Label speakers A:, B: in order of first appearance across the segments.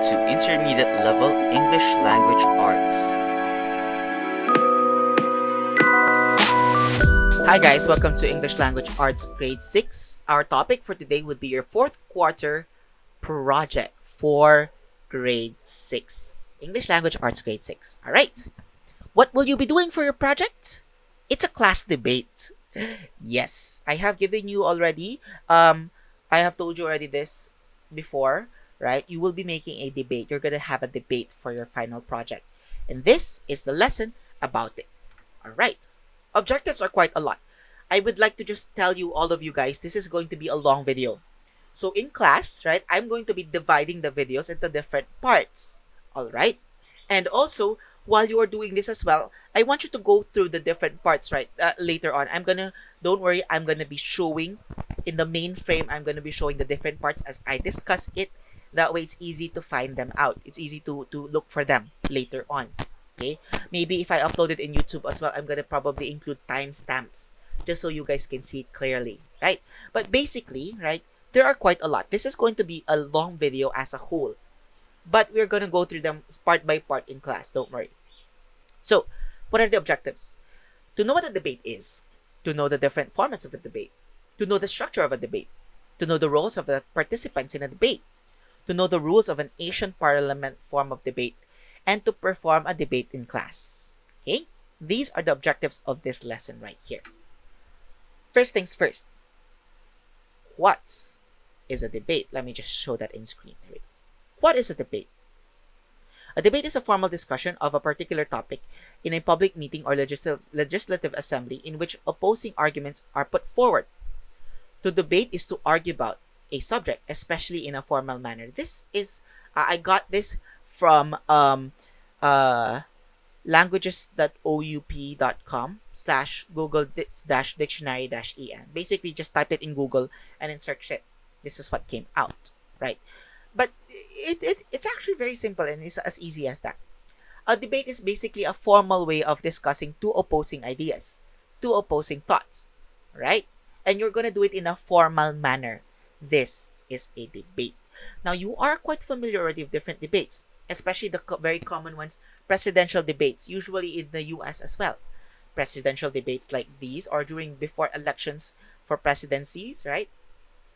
A: to Intermediate Level English Language Arts. Hi guys, welcome to English Language Arts Grade 6. Our topic for today would be your fourth quarter project for Grade 6. English Language Arts Grade 6. Alright, what will you be doing for your project? It's a class debate. Yes, I have given you already, I have told you already this before, right? You will be making a debate. You're going to have a debate for your final project. And this is the lesson about it. Alright, objectives are quite a lot. I would like to just tell you, all of you guys, this is going to be a long video. So in class, right, I'm going to be dividing the videos into different parts. Alright? And also, while you are doing this as well, I want you to go through the different parts, right? Later on, don't worry, I'm gonna be showing in the main frame, I'm gonna be showing the different parts as I discuss it. That way, it's easy to find them out. It's easy to look for them later on. Okay? Maybe if I upload it in YouTube as well, I'm gonna probably include timestamps just so you guys can see it clearly, right? But basically, right, there are quite a lot. This is going to be a long video as a whole. But we're going to go through them part by part in class, don't worry. So, what are the objectives? To know what a debate is, to know the different formats of a debate, to know the structure of a debate, to know the roles of the participants in a debate, to know the rules of an Asian Parliament form of debate, and to perform a debate in class. Okay? These are the objectives of this lesson right here. First things first. What is a debate? Let me just show that in screen. There we go. What is a debate? A debate is a formal discussion of a particular topic in a public meeting or legislative assembly in which opposing arguments are put forward. To debate is to argue about a subject, especially in a formal manner. This is, I got this from languages.oup.com/google-dictionary-en. Basically, just type it in Google and then search it. This is what came out, right? But it's actually very simple and it's as easy as that. A debate is basically a formal way of discussing two opposing ideas, two opposing thoughts, right? And you're going to do it in a formal manner. This is a debate. Now, you are quite familiar already with different debates, especially the very common ones, presidential debates, usually in the US as well. Presidential debates like these or before elections for presidencies, right?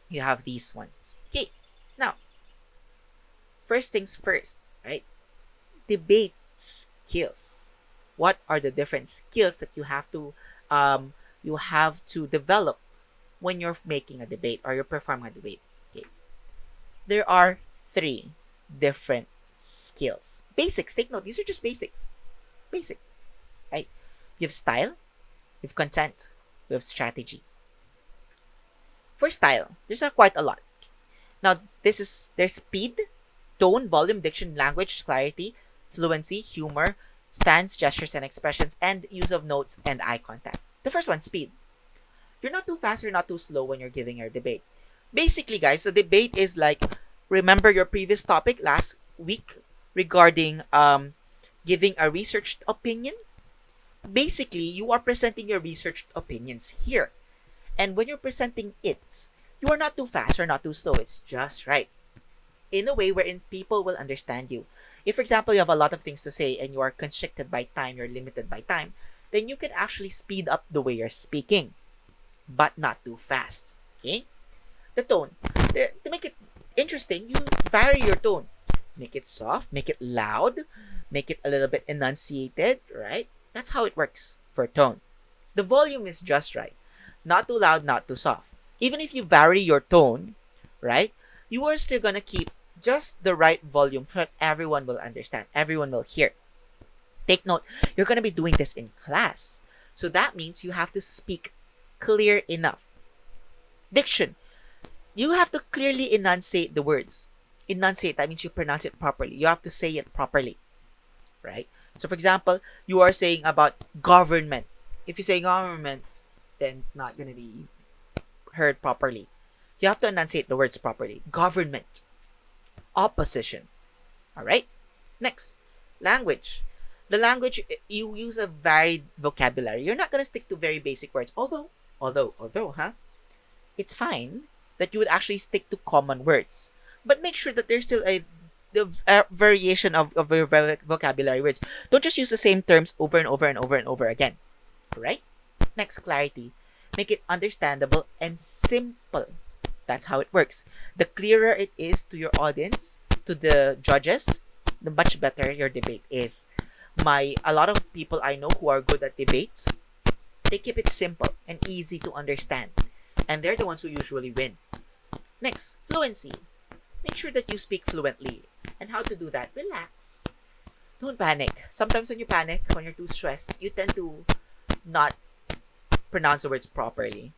A: You have these ones. Okay, now, first things first, right? Debate skills. What are the different skills that you have to develop when you're making a debate or you're performing a debate? Okay. There are 3 different skills. Basics. Take note. These are just basics. Basic, right? You have style, you have content, you have strategy. For style, there's quite a lot. Now, there's speed, tone, volume, diction, language, clarity, fluency, humor, stance, gestures, and expressions, and use of notes and eye contact. The first one, speed. You're not too fast or not too slow when you're giving your debate. Basically, guys, the debate is like, remember your previous topic last week regarding giving a researched opinion? Basically, you are presenting your researched opinions here. And when you're presenting it, you are not too fast or not too slow. It's just right. In a way wherein people will understand you. If, for example, you have a lot of things to say and you are constricted by time, you're limited by time, then you can actually speed up the way you're speaking, but not too fast. Okay? The tone. To make it interesting, you vary your tone. Make it soft, make it loud, make it a little bit enunciated, right? That's how it works for tone. The volume is just right. Not too loud, not too soft. Even if you vary your tone, right, you are still gonna keep just the right volume so that everyone will understand, everyone will hear. Take note, you're gonna be doing this in class. So that means you have to speak clear enough. Diction. You have to clearly enunciate the words. Enunciate, that means you pronounce it properly. You have to say it properly, right? So, for example, you are saying about government. If you say government, then it's not going to be heard properly. You have to enunciate the words properly. Government. Opposition. Alright? Next, language. The language, you use a varied vocabulary. You're not going to stick to very basic words. Although, it's fine that you would actually stick to common words. But make sure that there's still a the variation of your vocabulary words. Don't just use the same terms over and over and over and over again. Right? Next, clarity. Make it understandable and simple. That's how it works. The clearer it is to your audience, to the judges, the much better your debate is. A lot of people I know who are good at debates, they keep it simple and easy to understand. And they're the ones who usually win. Next, fluency. Make sure that you speak fluently. And how to do that? Relax. Don't panic. Sometimes when you panic, when you're too stressed, you tend to not pronounce the words properly.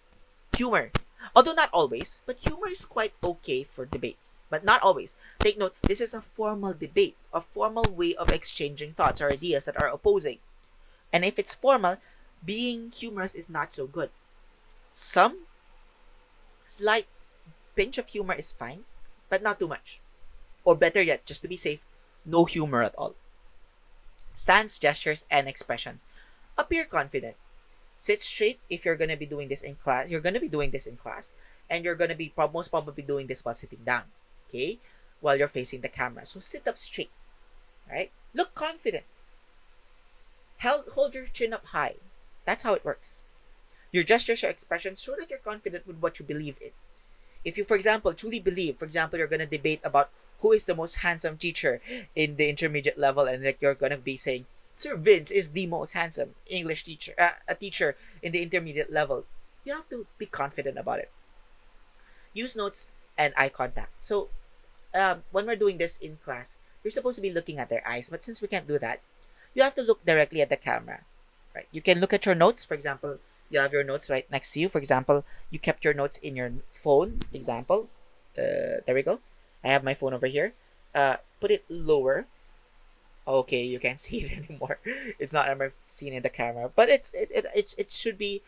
A: Humor. Although not always, but humor is quite okay for debates. But not always. Take note, this is a formal debate, a formal way of exchanging thoughts or ideas that are opposing. And if it's formal, being humorous is not so good. Some slight pinch of humor is fine, but not too much. Or better yet, just to be safe, no humor at all. Stance, gestures, and expressions. Appear confident. Sit straight if you're going to be doing this in class. You're going to be doing this in class. And you're going to be most probably doing this while sitting down. Okay? While you're facing the camera. So sit up straight. Right? Look confident. Hold your chin up high. That's how it works. Your gestures, your expressions, show that you're confident with what you believe in. If you, for example, truly believe, for example, you're going to debate about who is the most handsome teacher in the intermediate level, and like you're going to be saying, Sir Vince is the most handsome English teacher, a teacher in the intermediate level. You have to be confident about it. Use notes and eye contact. So, when we're doing this in class, you're supposed to be looking at their eyes, but since we can't do that, you have to look directly at the camera. Right? You can look at your notes, for example. You have your notes right next to you. For example, you kept your notes in your phone. Example, there we go. I have my phone over here. Put it lower. Okay, you can't see it anymore. It's not ever seen in the camera, but it should be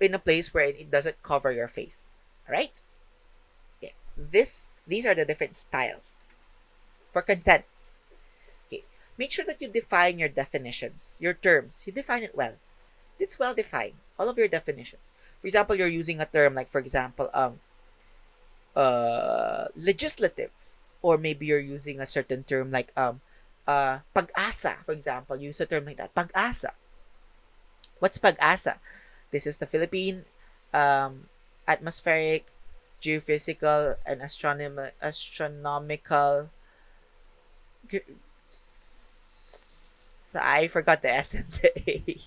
A: in a place where it doesn't cover your face. All right. Okay. These are the different styles for content. Okay. Make sure that you define your definitions, your terms. You define it well. It's well defined. All of your definitions. For example, you're using a term like, for example, legislative, or maybe you're using a certain term like pag-asa. For example, use a term like that. Pag-asa. What's pag-asa? This is the Philippine atmospheric, geophysical, and astronomical. I forgot the S and the A.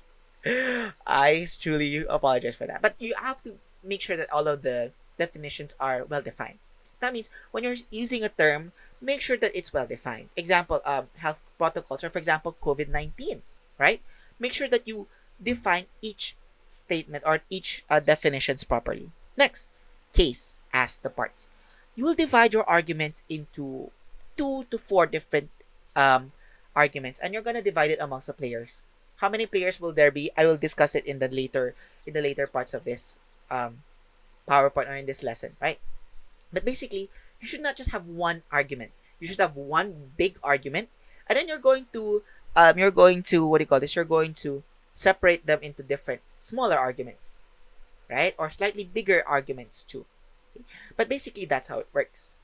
A: I truly apologize for that. But you have to make sure that all of the definitions are well defined. That means when you're using a term, make sure that it's well defined. Example, health protocols, or for example, COVID-19, right? Make sure that you define each statement or each definitions properly. Next, case as the parts. You will divide your arguments into 2 to 4 different arguments, and you're gonna divide it amongst the players. How many players will there be? I will discuss it in the later parts of this PowerPoint or in this lesson, right? But basically, you should not just have one argument. You should have one big argument, and then you're going to what do you call this? You're going to separate them into different smaller arguments, right? Or slightly bigger arguments too. Okay? But basically, that's how it works.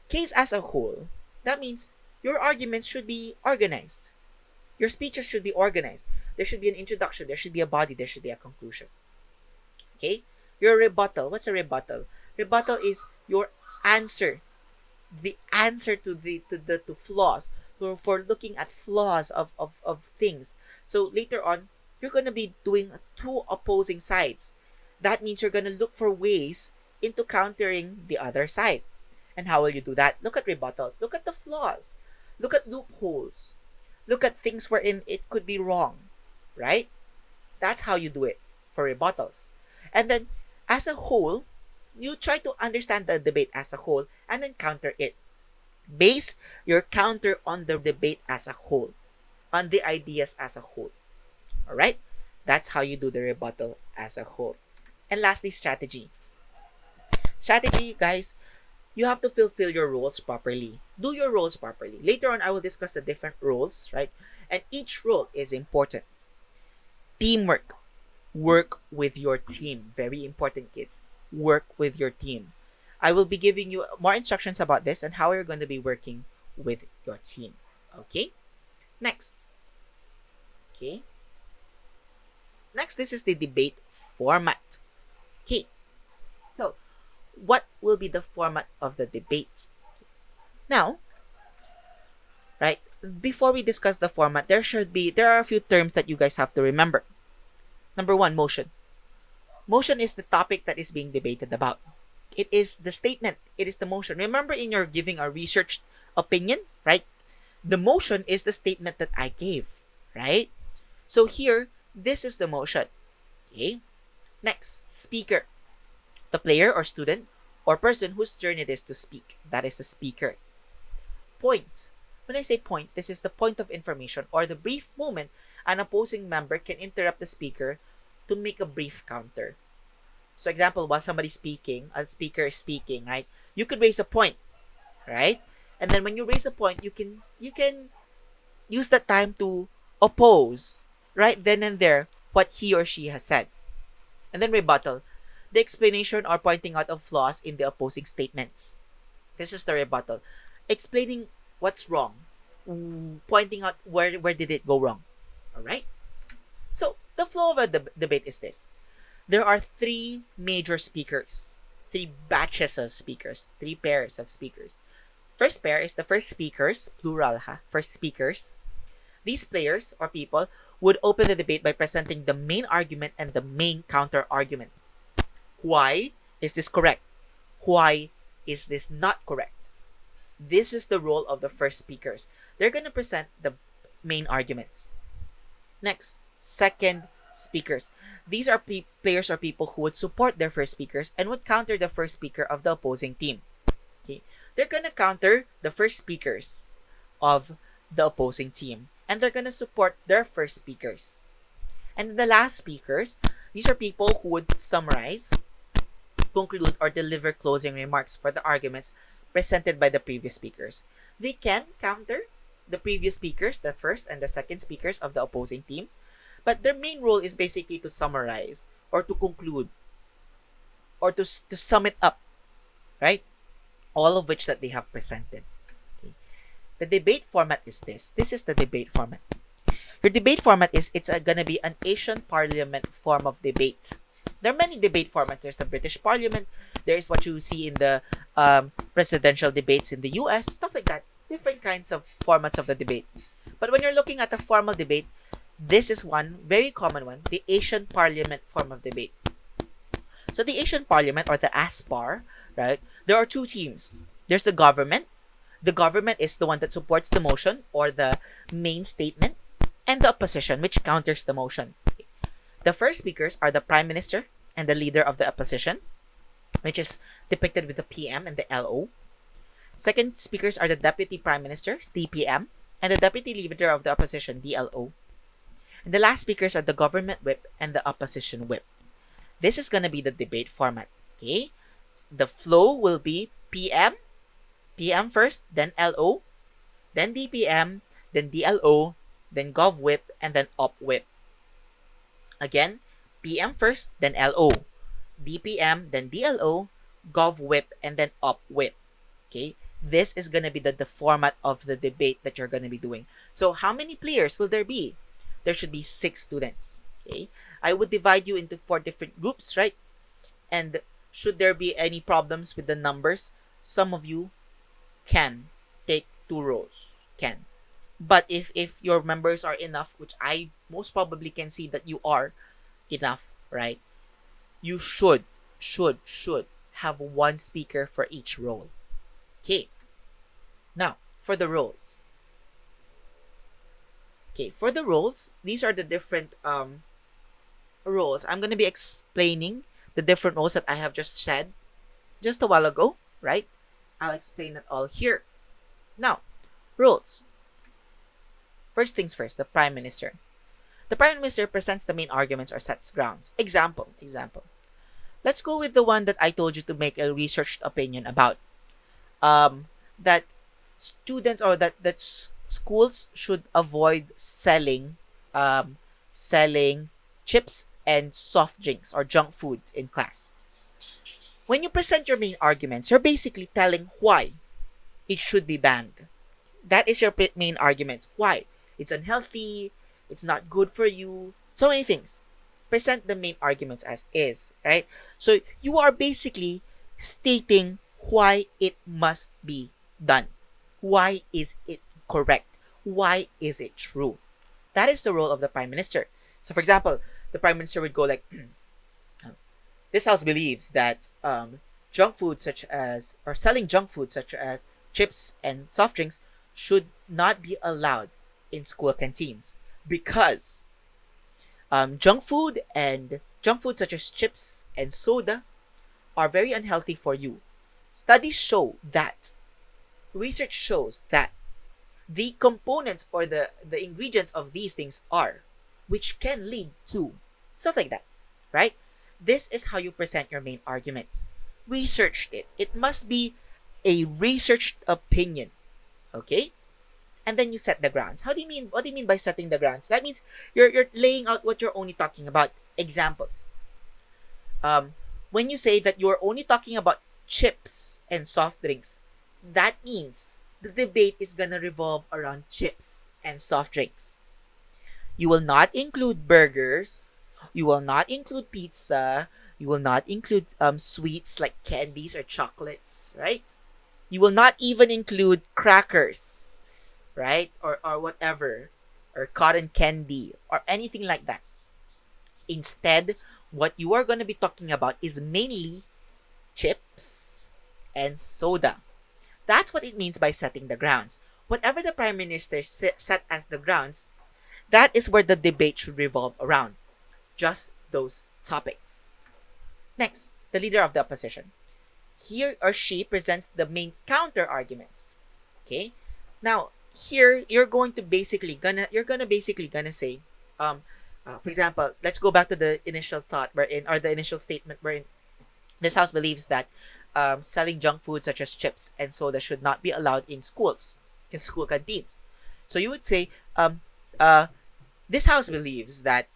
A: Case as a whole, that means your arguments should be organized. Your speeches should be organized. There should be an introduction. There should be a body. There should be a conclusion. Okay? Your rebuttal. What's a rebuttal? Rebuttal is your answer. The answer to flaws. For looking at flaws of things. So later on, you're going to be doing 2 opposing sides. That means you're going to look for ways into countering the other side. And how will you do that? Look at rebuttals. Look at the flaws. Look at loopholes. Look at things wherein it could be wrong, right? That's how you do it for rebuttals. And then, as a whole, you try to understand the debate as a whole and then counter it. Base your counter on the debate as a whole, on the ideas as a whole. Alright? That's how you do the rebuttal as a whole. And lastly, strategy. Strategy, guys, you have to fulfill your roles properly. Do your roles properly. Later on, I will discuss the different roles, right? And each role is important. Teamwork. Work with your team. Very important, kids. Work with your team. I will be giving you more instructions about this and how you're going to be working with your team. Okay? Next. Okay? Next, this is the debate format. Okay. So, what will be the format of the debate? Now, right, before we discuss the format, there are a few terms that you guys have to remember. Number one, motion. Motion is the topic that is being debated about. It is the statement. It is the motion. Remember, in your giving a research opinion, right? The motion is the statement that I gave, right? So here, this is the motion. Okay. Next, speaker. The player or student or person whose turn it is to speak. That is the speaker. Point. When I say point, this is the point of information or the brief moment an opposing member can interrupt the speaker to make a brief counter. So example, while somebody's speaking, a speaker is speaking, right? You could raise a point, right? And then when you raise a point, you can use that time to oppose right then and there what he or she has said. And then rebuttal, the explanation or pointing out of flaws in the opposing statements. This is the rebuttal. Explaining what's wrong, pointing out where did it go wrong. All right? So, the flow of a debate is this. There are three major speakers, three batches of speakers, three pairs of speakers. First pair is the first speakers, plural first speakers. These players or people would open the debate by presenting the main argument and the main counter argument. Why is this correct? Why is this not correct? This is the role of the first speakers. They're going to present the main arguments. Next, second speakers. These are players or people who would support their first speakers and would counter the first speaker of the opposing team. Okay, they're going to counter the first speakers of the opposing team and they're going to support their first speakers. And the last speakers, these are people who would summarize, conclude, or deliver closing remarks for the arguments presented by the previous speakers. They can counter the previous speakers, the first and the second speakers of the opposing team, but their main role is basically to summarize or to conclude or to sum it up, right? All of which that they have presented. Okay. The debate format is this. This is the debate format. Your debate format is, it's going to be an Asian Parliament form of debate. There are many debate formats. There's the British Parliament. There's what you see in the presidential debates in the US, stuff like that. Different kinds of formats of the debate. But when you're looking at a formal debate, this is one, very common one, the Asian Parliament form of debate. So the Asian Parliament, or the ASPAR, right, there are two teams. There's the government. The government is the one that supports the motion or the main statement, and the opposition, which counters the motion. The first speakers are the Prime Minister and the leader of the opposition, which is depicted with the PM and the LO. Second speakers are the Deputy Prime Minister, DPM, and the Deputy Leader of the Opposition, DLO. And the last speakers are the Government Whip and the Opposition Whip. This is going to be the debate format. Okay? The flow will be PM first, then LO, then DPM, then DLO, then Gov Whip, and then Op Whip. Again, PM first, then LO, DPM, then DLO, Gov Whip, and then Op Whip. Okay? This is going to be the format of the debate that you're going to be doing. So, how many players will there be? There should be 6 students. Okay? I would divide you into 4 different groups, right? And should there be any problems with the numbers, some of you can take 2 roles. Can. But if your members are enough, which I most probably can see that you are enough, right? You should have 1 speaker for each role. Okay. Now, for the roles. Okay, for the roles, these are the different roles. I'm going to be explaining the different roles that I have just said just a while ago, right? I'll explain it all here. Now, roles. First things first, the Prime Minister. The Prime Minister presents the main arguments or sets grounds. Example. Let's go with the one that I told you to make a researched opinion about. That students or that schools should avoid selling chips and soft drinks or junk food in class. When you present your main arguments, you're basically telling why it should be banned. That is your main argument. Why? It's unhealthy, it's not good for you, so many things. Present the main arguments as is, right? So you are basically stating why it must be done. Why is it correct? Why is it true? That is the role of the Prime Minister. So, for example, the Prime Minister would go like, this house believes that junk food such as, or selling junk food such as chips and soft drinks should not be allowed in school canteens because junk food such as chips and soda are very unhealthy for you. Studies show that, research shows that the components or the ingredients of these things are, which can lead to stuff like that, right? This is how you present your main arguments. Researched it. It must be a researched opinion, okay? And then you set the grounds. How do you mean? What do you mean by setting the grounds? That means you're laying out what you're only talking about. Example. When you say that you're only talking about chips and soft drinks, that means the debate is gonna revolve around chips and soft drinks. You will not include burgers. You will not include pizza. You will not include sweets like candies or chocolates, right? You will not even include crackers, right? Or whatever, or cotton candy, or anything like that. Instead, what you are going to be talking about is mainly chips and soda. That's what it means by setting the grounds. Whatever the Prime Minister set as the grounds, that is where the debate should revolve around. Just those topics. Next, the leader of the opposition. He or she presents the main counter arguments. Okay? Now, here you're going to basically gonna say, for example, let's go back to the initial thought wherein, or the initial statement wherein this house believes that selling junk food such as chips and soda should not be allowed in schools, in school canteens. So you would say, this house believes that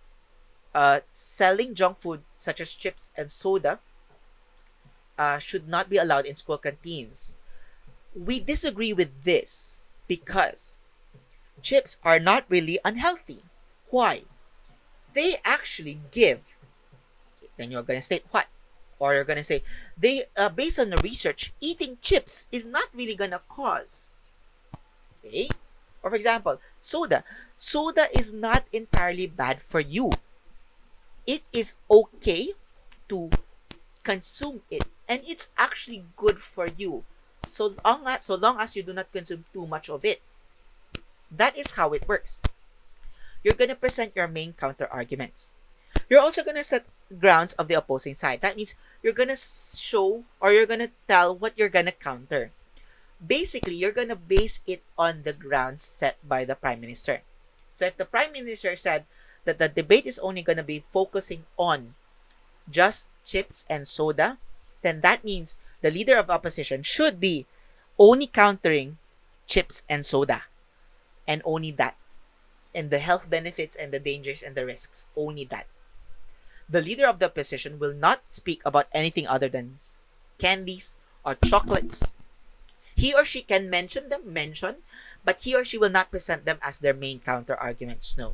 A: selling junk food such as chips and soda should not be allowed in school canteens. We disagree with this because chips are not really unhealthy. Why? They actually give. Then you're gonna state what? Or you're gonna say, they based on the research, eating chips is not really gonna cause. Okay? Or for example, soda. Soda is not entirely bad for you. It is okay to consume it, and it's actually good for you, so long as you do not consume too much of it. That is how it works. You're gonna present your main counter arguments. You're also gonna set grounds of the opposing side. That means you're gonna show, or you're gonna tell what you're gonna counter. Basically, you're gonna base it on the grounds set by the Prime Minister. So if the Prime Minister said that the debate is only gonna be focusing on just chips and soda, then that means the leader of opposition should be only countering chips and soda, and only that, and the health benefits and the dangers and the risks, only that. The leader of the opposition will not speak about anything other than candies or chocolates. He or she can mention, but he or she will not present them as their main counter arguments, no.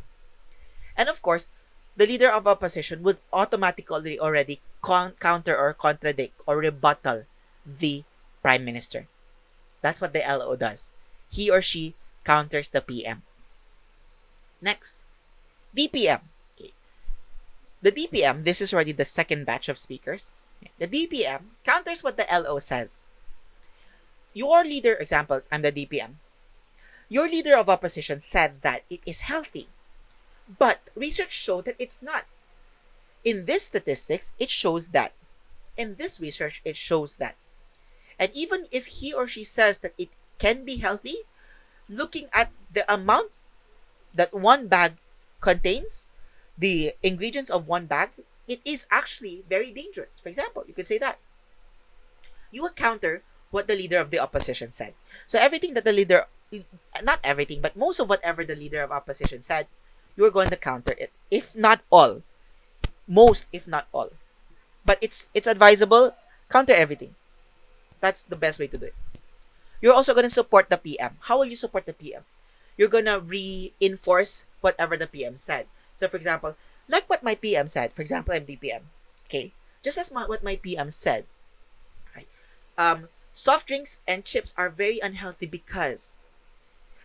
A: And of course, the leader of opposition would automatically already counter or contradict or rebuttal the Prime Minister. That's what the LO does. He or she counters the PM. Next, DPM. Okay. The DPM, this is already the second batch of speakers. The DPM counters what the LO says. Your leader, example, I'm the DPM. Your leader of opposition said that it is healthy, but research showed that it's not. In this statistics, it shows that. In this research, it shows that. And even if he or she says that it can be healthy, looking at the amount that one bag contains, the ingredients of one bag, it is actually very dangerous. For example, you could say that. You will counter what the leader of the opposition said. So everything that the leader, not everything, but most of whatever the leader of opposition said, you are going to counter it. If not all. Most, if not all. But it's advisable, counter everything. That's the best way to do it. you're also gonna support the PM. How will you support the PM? You're gonna reinforce whatever the PM said. So for example, like what my PM said, for example, I'm the PM. Okay? Just as what my PM said, right? Soft drinks and chips are very unhealthy because,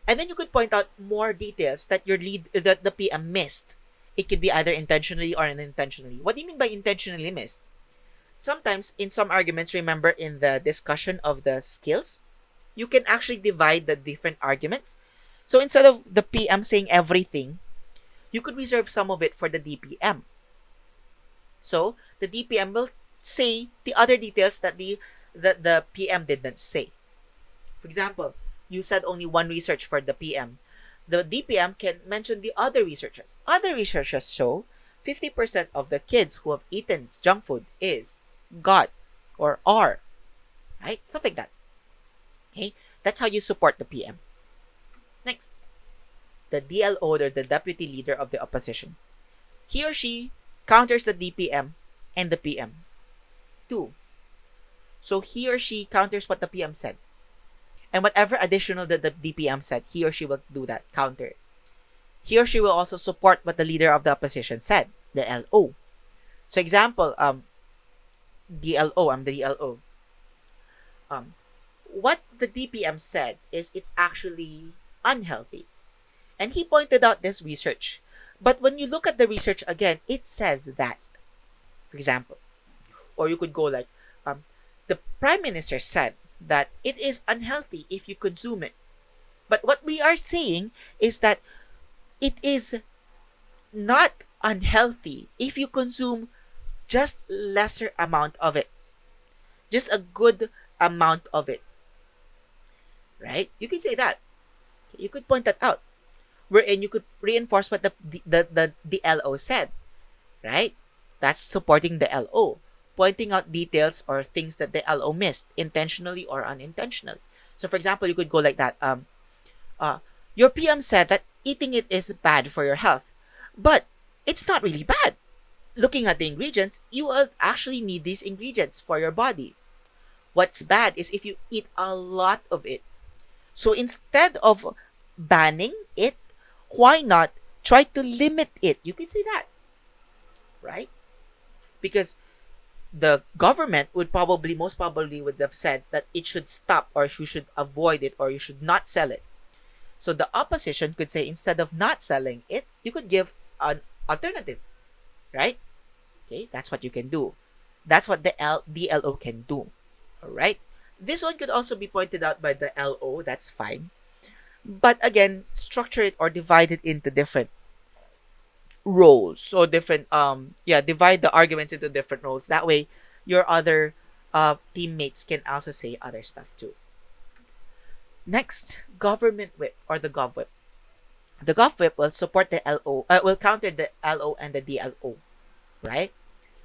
A: and then you could point out more details that that the PM missed. It could be either intentionally or unintentionally. What do you mean by intentionally missed? Sometimes in some arguments, remember in the discussion of the skills, you can actually divide the different arguments. So instead of the PM saying everything, you could reserve some of it for the DPM. So the DPM will say the other details that the PM didn't say. For example, you said only one research for the PM. The DPM can mention the other researches. Other researches show 50% of the kids who have eaten junk food got or are, right? Stuff like that. Okay? That's how you support the PM. Next, the DLO, or the deputy leader of the opposition. He or she counters the DPM and the PM. 2. So he or she counters what the PM said. And whatever additional that the DPM said, he or she will do that, counter it. He or she will also support what the leader of the opposition said, the LO. So example, DLO, I'm the DLO. What the DPM said is it's actually unhealthy. And he pointed out this research. But when you look at the research again, it says that, for example, or you could go like, the Prime Minister said that it is unhealthy if you consume it. But what we are saying is that it is not unhealthy if you consume just lesser amount of it. Just a good amount of it. Right? You can say that. You could point that out. Wherein you could reinforce what the LO said. Right? That's supporting the LO. Pointing out details or things that the LO missed, intentionally or unintentionally. So for example, you could go like that. Your PM said that eating it is bad for your health. But it's not really bad. Looking at the ingredients, you will actually need these ingredients for your body. What's bad is if you eat a lot of it. So instead of banning it, why not try to limit it? You could say that. Right? Because the government would most probably would have said that it should stop, or you should avoid it, or you should not sell it. So the opposition could say instead of not selling it, you could give an alternative. Right? Okay, that's what you can do. That's what the DLO can do. Alright? This one could also be pointed out by the LO, that's fine. But again, structure it or divide it into different roles. So different, divide the arguments into different roles. That way, your other teammates can also say other stuff too. Next, government whip or the gov whip. The gov whip will support the LO, will counter the LO and the DLO. Right?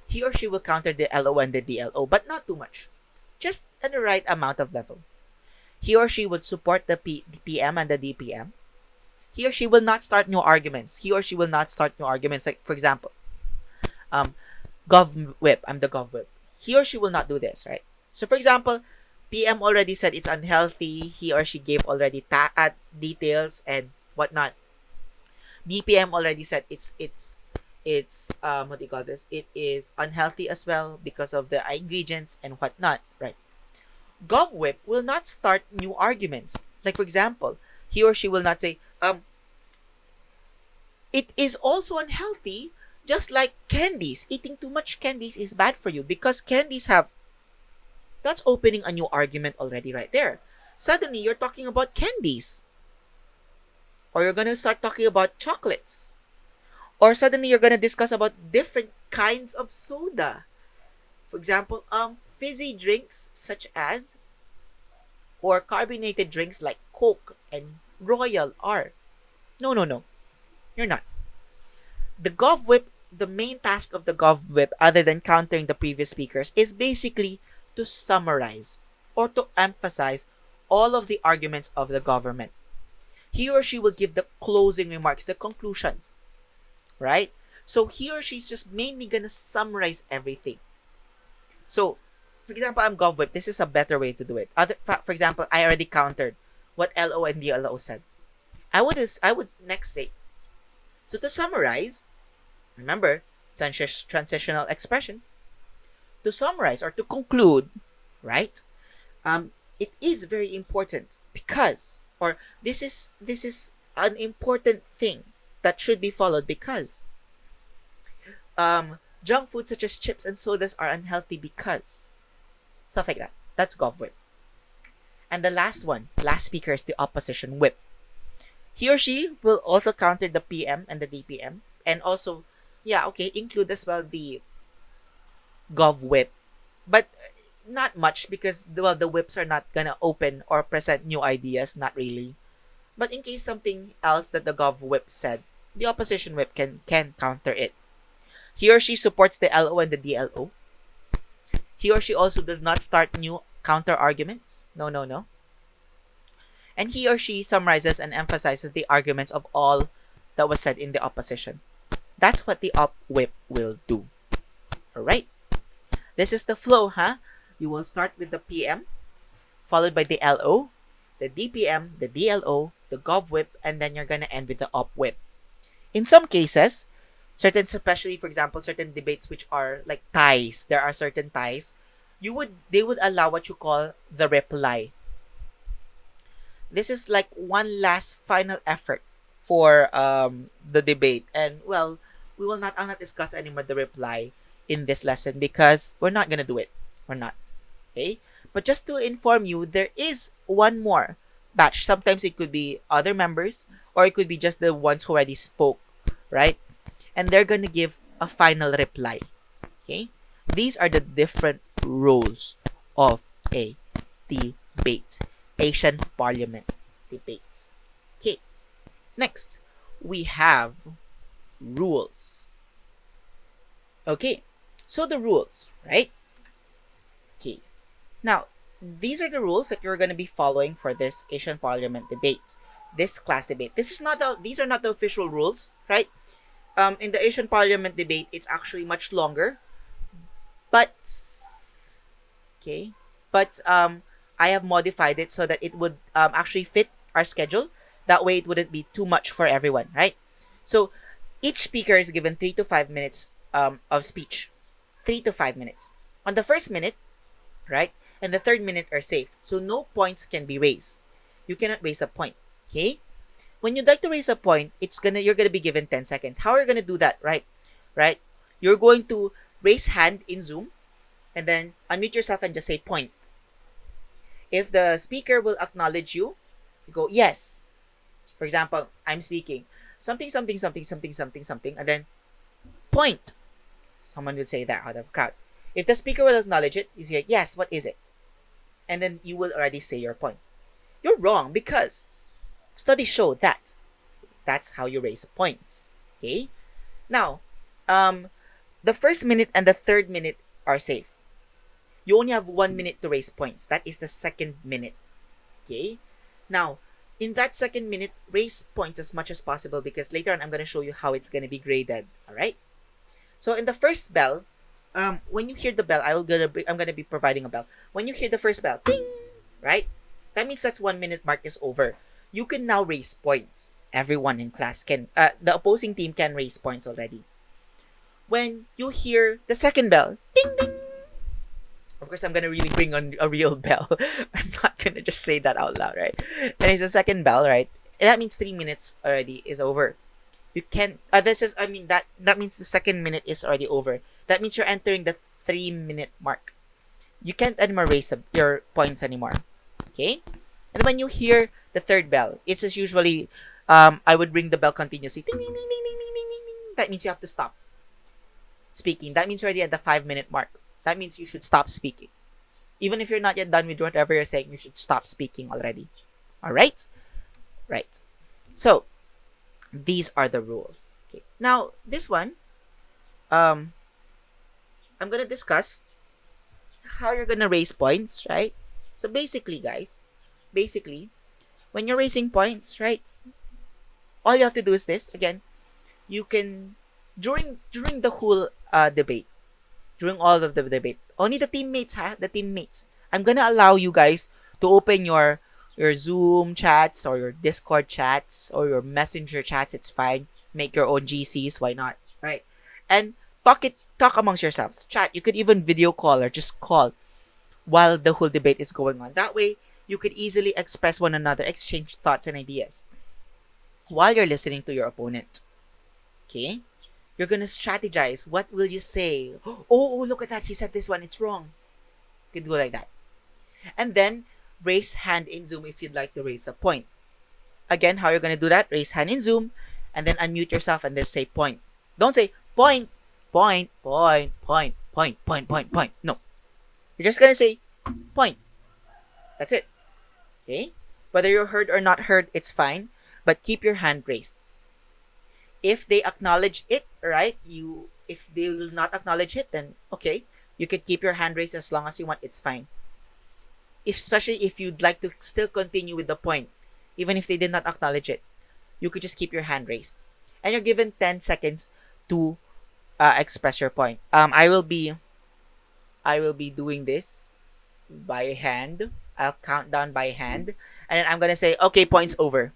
A: He or she will counter the LO and the DLO, but not too much. Just at the right amount of level. He or she would support the PM and the DPM. He or she will not start new arguments. He or she will not start new arguments. Like, for example, gov whip. I'm the gov whip. He or she will not do this, right? So, for example, PM already said it's unhealthy. He or she gave already details and whatnot. DPM already said it's what do you call this? It is unhealthy as well because of the ingredients and whatnot, right? GovWhip will not start new arguments. Like for example, he or she will not say, it is also unhealthy, just like candies. Eating too much candies is bad for you because candies have. That's opening a new argument already right there. Suddenly you're talking about candies, or you're gonna start talking about chocolates. Or suddenly you're gonna discuss about different kinds of soda. For example, fizzy drinks such as, or carbonated drinks like Coke and Royal are. No. You're not. The GovWhip, the main task of the GovWhip, other than countering the previous speakers, is basically to summarize or to emphasize all of the arguments of the government. He or she will give the closing remarks, the conclusions. Right? So he or she's just mainly gonna summarize everything. So For example, I'm GovWhip. This is a better way to do it. For example, I already countered what LO and DLO said. I would next say, so to summarize, remember, transitional expressions. To summarize or to conclude, right? It is very important because, or this is an important thing that should be followed because, junk food such as chips and sodas are unhealthy because, stuff like that. That's GovWhip. And the last speaker is the opposition whip. He or she will also counter the PM and the DPM, and also, yeah, okay, include as well the GovWhip, but not much because the whips are not gonna open or present new ideas, not really. But in case something else that the GovWhip said, the opposition whip can counter it. He or she supports the LO and the DLO. He or she also does not start new counter arguments. No, no, no. And he or she summarizes and emphasizes the arguments of all that was said in the opposition. That's what the op whip will do. Alright? This is the flow, huh? You will start with the PM, followed by the LO, the DPM, the DLO, the Gov whip, and then you're gonna end with the op whip. In some cases, especially for example, certain debates which are like ties, there are certain ties, they would allow what you call the reply. This is like one last final effort for the debate, and well, I'll not discuss anymore the reply in this lesson because we're not gonna do it. We're not. Okay? But just to inform you, there is one more batch. Sometimes it could be other members or it could be just the ones who already spoke, right? And they're gonna give a final reply. Okay? These are the different roles of a debate. Asian Parliament debates. Okay. Next, we have rules. Okay. So the rules, right? Okay. Now, these are the rules that you're going to be following for this Asian Parliament debate, this class debate. These are not the official rules, right? In the Asian Parliament debate, it's actually much longer, but I have modified it so that it would actually fit our schedule. That way, it wouldn't be too much for everyone, right? So, each speaker is given 3 to 5 minutes of speech. 3 to 5 minutes. On the first minute, right, and the third minute are safe. So, no points can be raised. You cannot raise a point, okay? When you'd like to raise a point, you're gonna be given 10 seconds. How are you gonna do that, right? Right? You're going to raise hand in Zoom, and then unmute yourself and just say point. If the speaker will acknowledge you, you go, yes. For example, I'm speaking. Something, something, something, something, something, something, and then point. Someone will say that out of crowd. If the speaker will acknowledge it, you say, yes, what is it? And then you will already say your point. You're wrong because studies show that that's how you raise points. Okay? Now, the first minute and the third minute are safe. You only have 1 minute to raise points. That is the second minute. Okay? Now, in that second minute, raise points as much as possible because later on I'm going to show you how it's going to be graded. Alright? So, in the first bell, when you hear the bell, I'm going to be providing a bell. When you hear the first bell, ding! Right? That means that's 1 minute mark is over. You can now raise points. Everyone in class the opposing team can raise points already. When you hear the second bell, ding, ding! Of course, I'm gonna really bring on a real bell. I'm not gonna just say that out loud, right? Then it's the second bell, right? And that means 3 minutes already is over. You can that means the second minute is already over. That means you're entering the 3 minute mark. You can't anymore raise your points anymore. Okay? And when you hear the third bell, it's just usually I would ring the bell continuously. Ding, ding, ding, ding, ding, ding, ding, ding. That means you have to stop speaking. That means you're already at the 5 minute mark. That means you should stop speaking. Even if you're not yet done with whatever you're saying, you should stop speaking already. Alright? Right. So, these are the rules. Okay. Now, this one, I'm gonna discuss how you're gonna raise points, right? So basically, guys, when you're raising points, right, all you have to do is this. Again, you can during the whole debate, during all of the debate. Only the teammates, ha? The teammates. I'm gonna allow you guys to open your Zoom chats or your Discord chats or your Messenger chats. It's fine. Make your own GCs. Why not? Right? And talk amongst yourselves. Chat. You could even video call or just call while the whole debate is going on. That way, you could easily express one another, exchange thoughts and ideas while you're listening to your opponent. Okay? You're gonna strategize. What will you say? Oh, look at that. He said this one. It's wrong. You could go like that. And then, raise hand in Zoom if you'd like to raise a point. Again, how you're gonna do that? Raise hand in Zoom, and then unmute yourself and then say point. Don't say point, point, point, point, point, point, point, point. No. You're just gonna say point. That's it. Okay? Whether you're heard or not heard, it's fine. But keep your hand raised. If they acknowledge it, right? If they will not acknowledge it, then okay. You could keep your hand raised as long as you want. It's fine. Especially if you'd like to still continue with the point, even if they did not acknowledge it, you could just keep your hand raised. And you're given 10 seconds to express your point. I will be doing this by hand. I'll count down by hand, and then I'm gonna say, okay, points over.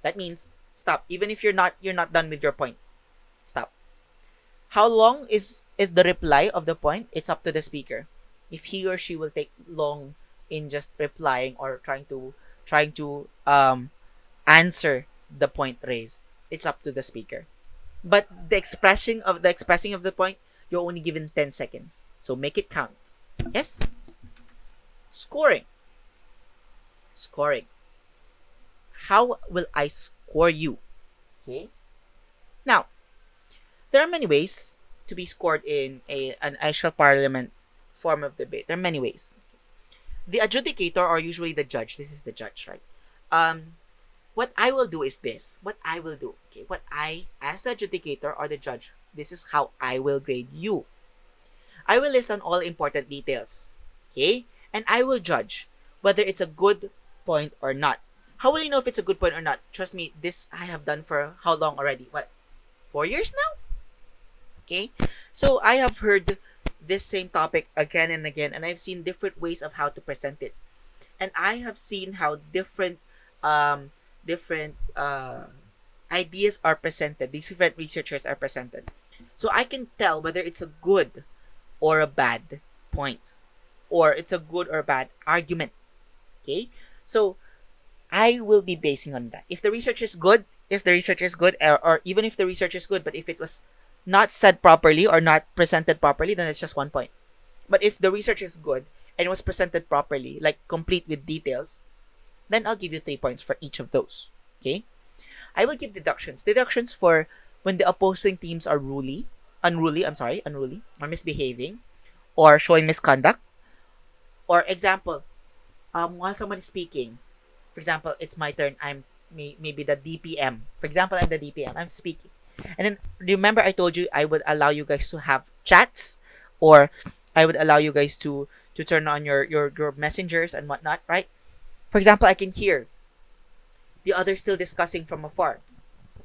A: That means stop. Even if you're not done with your point, stop. How long is the reply of the point? It's up to the speaker. If he or she will take long in just replying or trying to answer the point raised, it's up to the speaker. But the expressing of the point, you're only given 10 seconds. So make it count. Yes? Scoring. How will I score you? Okay. Now, there are many ways to be scored in an actual parliament form of debate. There are many ways. The adjudicator, or usually the judge, this is the judge, right? What I will do is this. Okay, as the adjudicator or the judge, this is how I will grade you. I will list on all important details. Okay? And I will judge whether it's a good point or not. How will you know if it's a good point or not? Trust me, this I have done for how long already? 4 years now? Okay? So I have heard this same topic again and again, and I've seen different ways of how to present it. And I have seen how different ideas are presented. These different researchers are presented. So I can tell whether it's a good or a bad point, or it's a good or bad argument. Okay? So I will be basing on that. If the research is good, or even if the research is good, but if it was not said properly or not presented properly, then it's just 1 point. But if the research is good and it was presented properly, like complete with details, then I'll give you 3 points for each of those. Okay? I will give deductions. Deductions for when the opposing teams are unruly, or misbehaving, or showing misconduct. Or example, while someone is speaking, for example, it's my turn, I'm maybe the DPM. For example, I'm the DPM, I'm speaking. And then, remember I told you I would allow you guys to have chats, or I would allow you guys to turn on your messengers and whatnot, right? For example, I can hear the others still discussing from afar.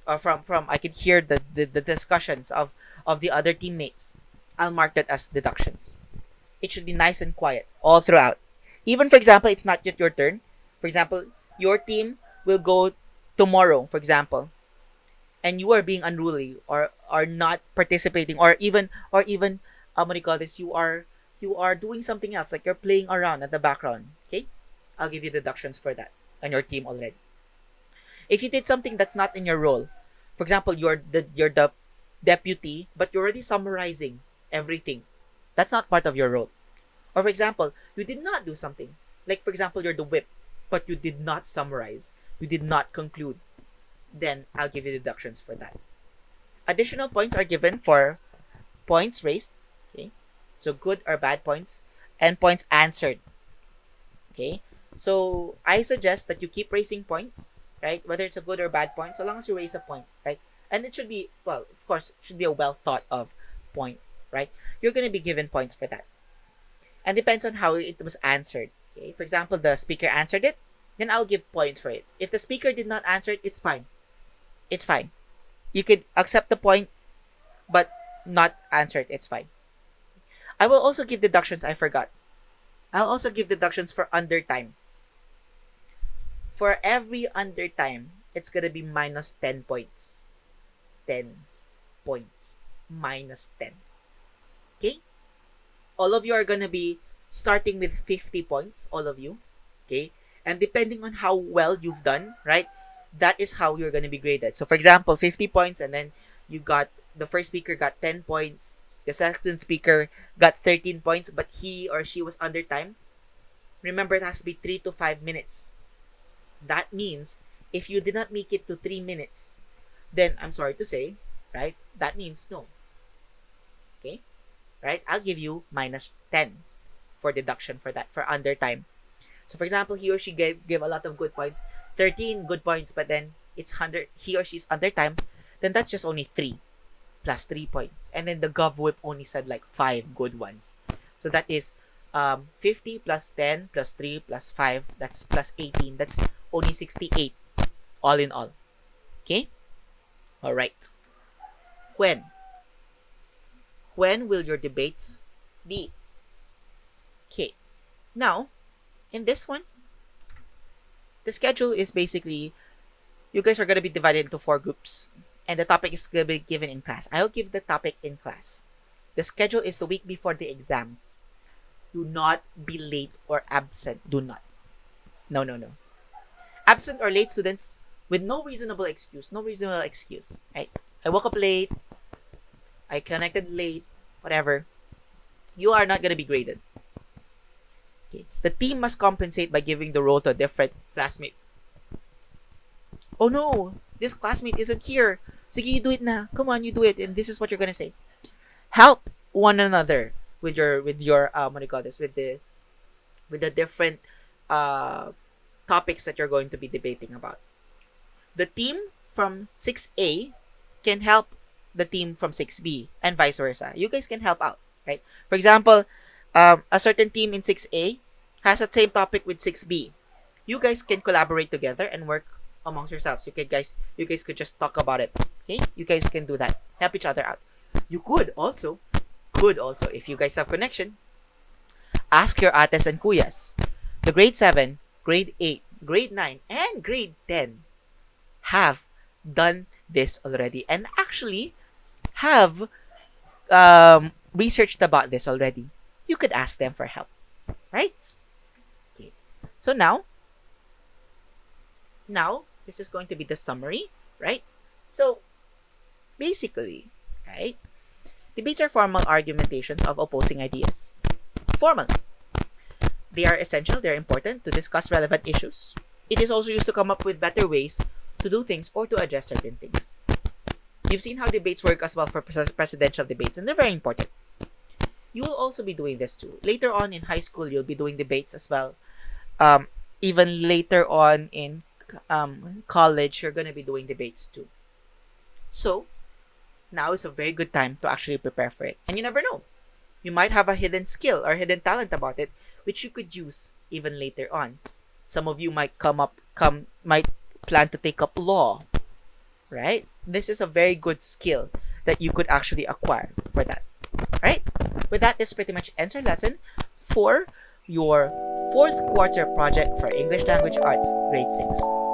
A: Or from I can hear the discussions of the other teammates. I'll mark that as deductions. It should be nice and quiet all throughout. Even, for example, it's not yet your turn. For example, your team will go tomorrow, for example, and you are being unruly or are not participating, or even what do you call this? You are doing something else, like you're playing around at the background. Okay, I'll give you deductions for that on your team already. If you did something that's not in your role, for example, you're the deputy, but you're already summarizing everything. That's not part of your role. Or for example, you did not do something. Like for example, you're the whip, but you did not summarize. You did not conclude. Then I'll give you deductions for that. Additional points are given for points raised. Okay, so good or bad points, and points answered. Okay, so I suggest that you keep raising points, right? Whether it's a good or bad point, so long as you raise a point, right? And it should be, well, of course, it should be a well thought of point, right? You're going to be given points for that. And depends on how it was answered. Okay, for example, the speaker answered it, then I'll give points for it. If the speaker did not answer it, it's fine. You could accept the point, but not answer it. It's fine. I will also give deductions. I forgot. I'll also give deductions for under time. For every under time, it's gonna be minus 10 points. 10 points. Minus 10. Okay? All of you are gonna be starting with 50 points. All of you. Okay? And depending on how well you've done, right? That is how you're gonna be graded. So for example, 50 points, and then you got, the first speaker got 10 points. The second speaker got 13 points, but he or she was under time. Remember, it has to be 3 to 5 minutes. That means if you did not make it to 3 minutes, then I'm sorry to say, right? That means no. Okay? Right? I'll give you minus 10 for deduction for that, for under time. So for example, he or she gave a lot of good points, 13 good points, but then it's 100, he or she's under time, then that's just only 3 plus 3 points. And then the Gov Whip only said like 5 good ones. So that is 50 plus 10 plus 3 plus 5, that's plus 18. That's only 68 all in all. Okay? All right. When will your debates be? Okay. Now, in this one, the schedule is basically, you guys are going to be divided into 4 groups, and the topic is going to be given in class. I'll give the topic in class. The schedule is the week before the exams. Do not be late or absent. Do not. No. Absent or late students with no reasonable excuse. Right? I woke up late. I connected late. Whatever. You are not going to be graded. Okay. The team must compensate by giving the role to a different classmate. Oh no, this classmate isn't here. Sige, you do it na. Come on, you do it. And this is what you're gonna say. Help one another with your what do you call this? With the different topics that you're going to be debating about. The team from 6A can help the team from 6B and vice versa. You guys can help out, right? For example, a certain team in 6A has the same topic with 6B. You guys can collaborate together and work amongst yourselves. You guys could just talk about it. Okay? You guys can do that. Help each other out. You could also, if you guys have connection, ask your ates and kuyas. The grade 7, grade 8, grade 9, and grade 10 have done this already and actually have researched about this already. You could ask them for help. Right? Okay. So now, this is going to be the summary, right? So, basically, right? Debates are formal argumentations of opposing ideas. Formal. They are essential, they're important to discuss relevant issues. It is also used to come up with better ways to do things or to address certain things. You've seen how debates work as well for presidential debates, and they're very important. You will also be doing this too. Later on in high school, you'll be doing debates as well. Even later on in college, you're going to be doing debates too. So, now is a very good time to actually prepare for it. And you never know. You might have a hidden skill or hidden talent about it, which you could use even later on. Some of you might might plan to take up law, right? This is a very good skill that you could actually acquire for that. Right? With that, this pretty much ends our lesson for your 4th quarter project for English Language Arts, grade 6.